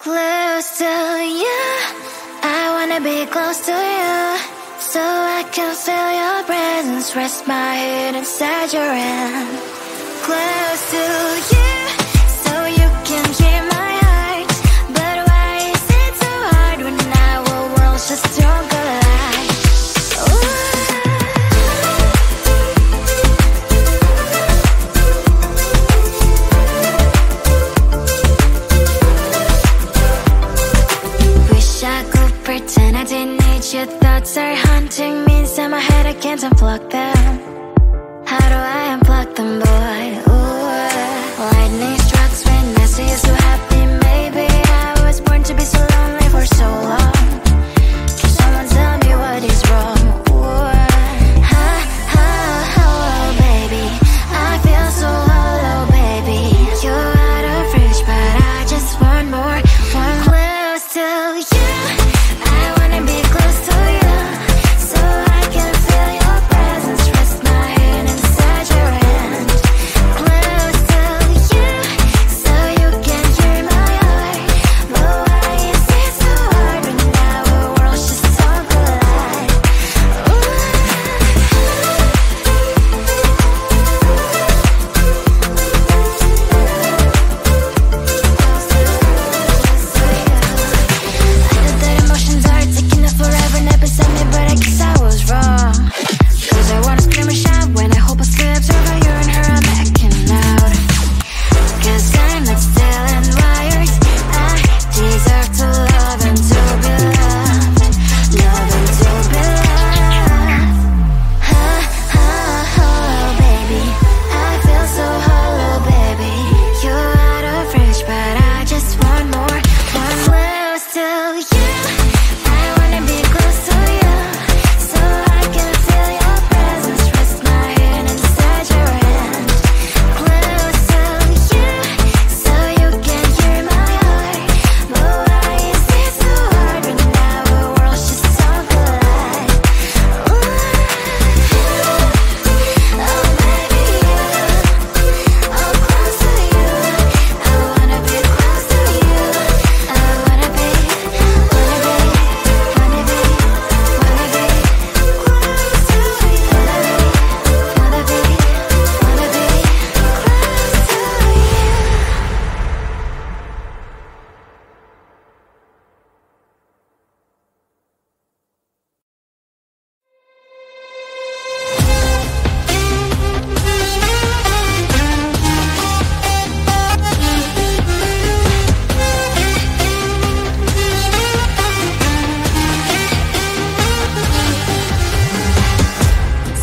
Close to you, I wanna be close to you, so I can feel your presence, rest my head inside your hand. Close to you, so you can hear my heart, but why is it so hard when our world's just don't collide? Pretend I didn't need your thoughts are haunting me inside my head, I can't unplug them. How do I unplug them, boy? Ooh, lightning strikes when I see you so happy. Maybe I was born to be so lonely for so long. Can someone tell me what is wrong? Ooh, oh, baby, I feel so hollow, baby. You're out of reach, but I just want more, one close to you.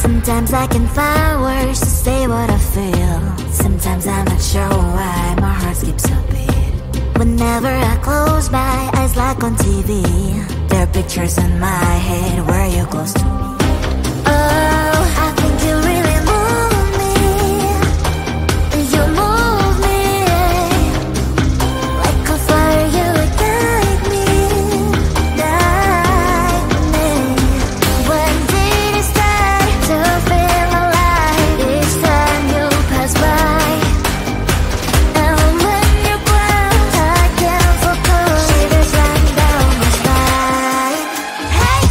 Sometimes I can find words to say what I feel. Sometimes I'm not sure why my heart skips a beat. Whenever I close my eyes like on TV, there are pictures in my head where you're close to me. Oh, I think you really move me. You move me like a fire, you would guide me, guide me. When did it start to feel alive? Each time you pass by, and when you ground, I can't focus. Shivers run down my spine. Hey.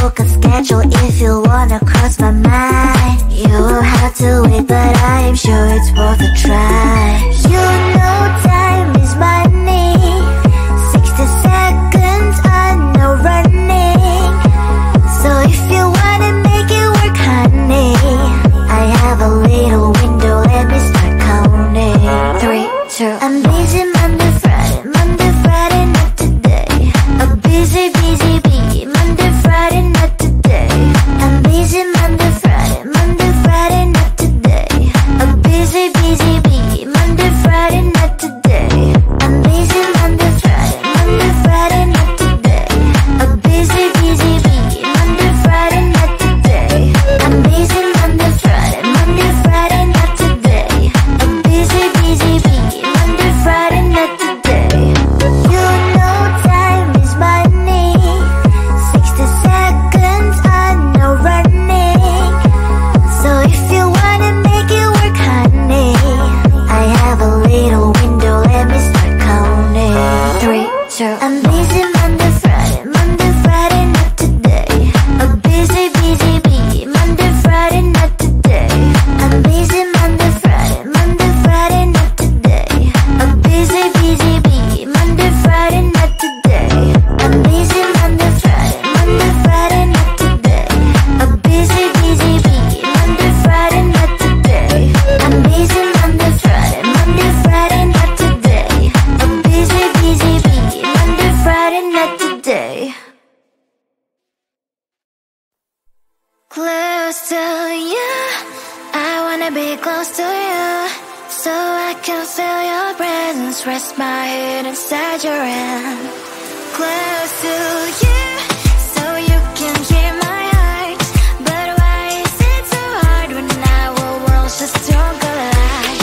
book a schedule if you wanna cross my mind. You will have to wait, but I'm sure it's worth a try. You know time is money. 60 seconds on no running. So if you wanna make it work, honey, I have a little window, let me start counting. 3, 2, I'm busy Monday, Friday, not today. A busy bee, Monday, Friday, not today. I'm busy Monday, Friday, not today. A busy bee, Monday, Friday, not today. I'm busy Monday, Friday, not today. A busy bee, Monday, Friday, not today. I'm busy Monday, Friday, not today. A busy bee, Monday, Friday, not today. You know time is money. 60 seconds on no running. So if you wanna make it work, honey, I have a little window, let me start counting. 3, 2, I'm busy Monday, Friday, not today. A busy bee, Monday, Friday, not today. I'm busy Monday, Friday, not today. A busy bee, Monday, Friday, not today. I'm busy Monday, Friday, not today. A busy bee, Monday, Friday, not today. I'm busy Monday, Friday, not today. A busy bee, Monday, Friday, not today. Close to you, I wanna be close to you, so I can feel your presence, rest my head inside your hand. Close to you, so you can hear my heart. But why is it so hard when our worlds just don't collide?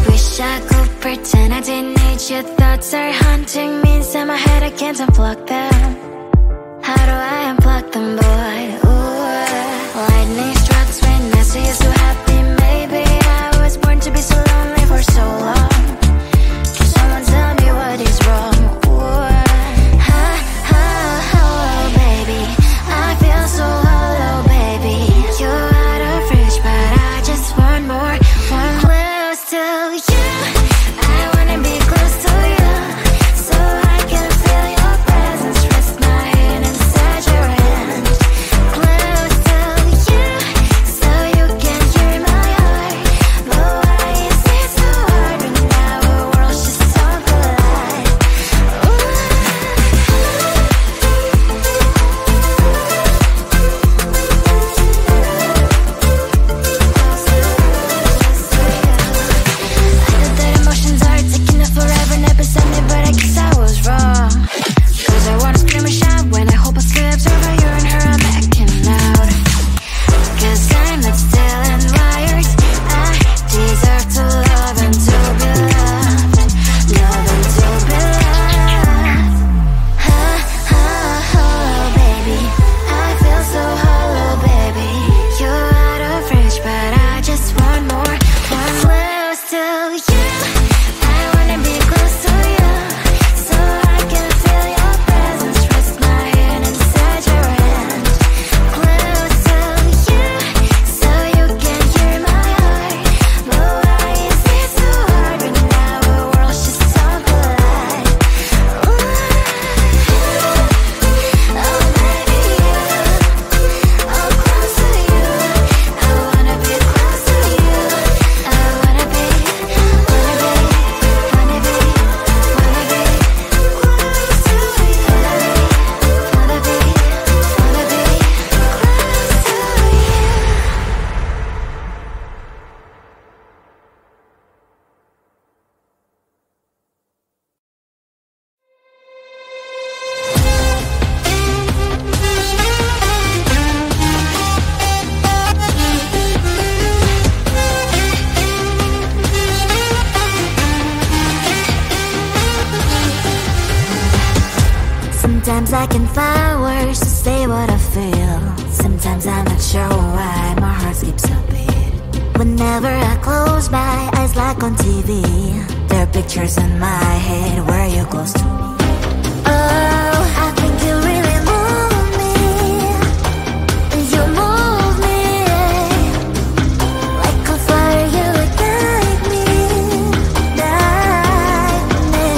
Wish I could pretend I didn't need your thoughts are haunting me inside my head, I can't unplug them. How do I unplug them, boy? Ooh, lightning strikes when I see you so happy. Maybe I was born to be so lonely for so long. Can someone tell me what is wrong? Ooh, oh, baby, I feel so hollow, baby. You're out of reach, but I just want more, close to you. I wanna be close to you, so I can feel your presence, rest my head inside your hand. Close to you, so you can hear my heart. But why is it so hard when our worlds just don't collide? I know that emotions are taking up forever, never send me, but I guess I was wrong. Cause I wanna scream and shout when I hope I still observe how you and her are making out. Cause I'm not still and wired. I deserve to love and to be loved. Love and to be loved. Oh, baby, I feel so hollow, baby. You're out of reach, but I just want more, close to you. I wanna be close to you, so I can feel your presence, rest my head inside your hand. Close to you, so you can hear my heart. But why is it so hard when our worlds just don't collide? Oh, baby, oh, close to you. I wanna be close to you. I wanna be Sometimes I can find words to say what I feel. Sometimes I'm not sure why my heart skips a beat. Whenever I close my eyes like on TV, there are pictures in my head where you're close to me. Oh, I think you really move me. You move me like a fire, you ignite me, ignite me.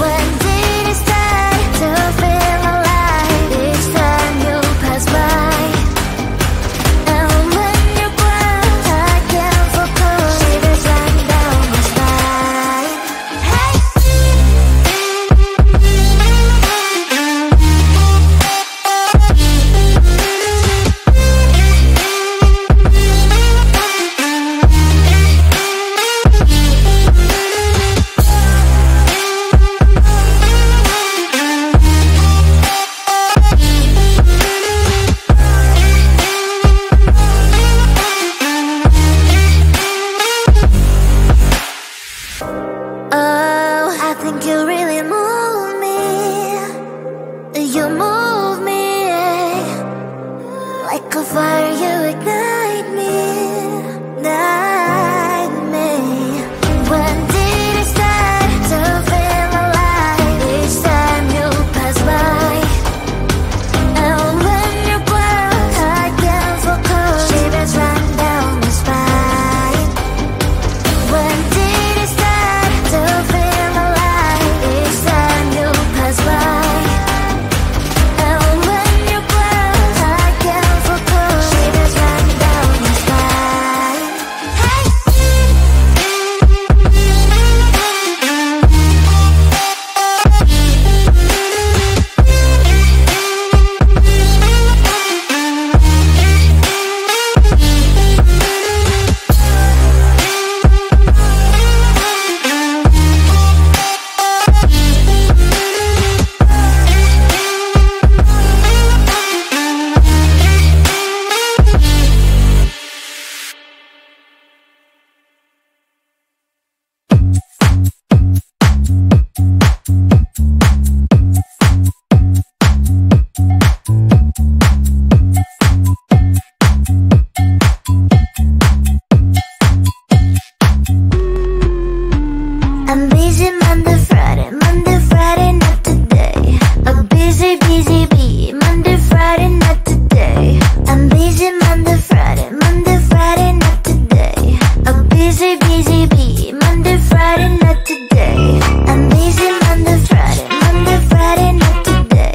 When did it start to feel alive? Each time you pass by, and when you cry, I can't focus. Shivers run down my spine. Hey. Oh, I think you really move me. You move me like a fire, you ignite me, ignite me. When did it start to feel alive? Each time you pass by, and when you cry, I can't focus. Shivers run down my spine. When did it start to feel alive? Each time you pass by, and when you cry, I can't focus. Shivers run down my spine. Hey. I'm busy Monday, Friday, not today. A busy, busy bee, Monday, Friday, not today. I'm busy Monday, Friday, not today. A busy, busy bee, Monday, Friday, not today. I'm busy Monday, Friday, not today.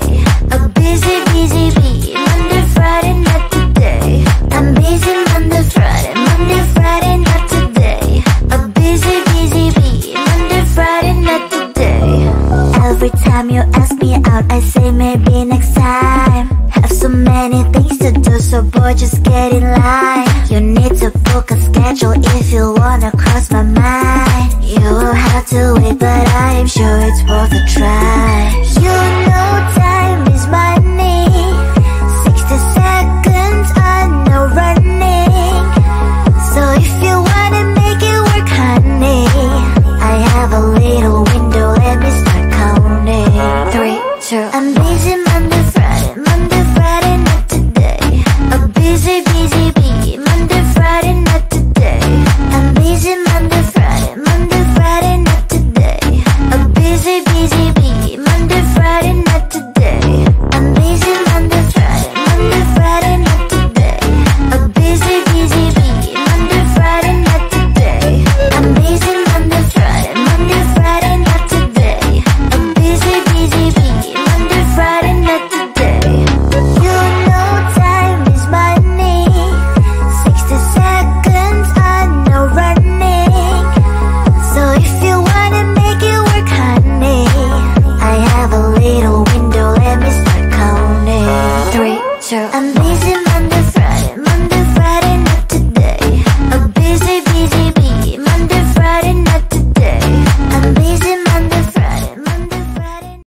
A busy, busy bee, Monday, Friday, not today. I'm busy Monday, Friday, not today. A busy, busy bee, Monday, Friday, not today. Every time you ask me out, I say maybe next time. Have so many things to do, so boy, just get in line. You need to book a schedule if you wanna cross my mind. You will have to wait, but I am sure it's worth a try. You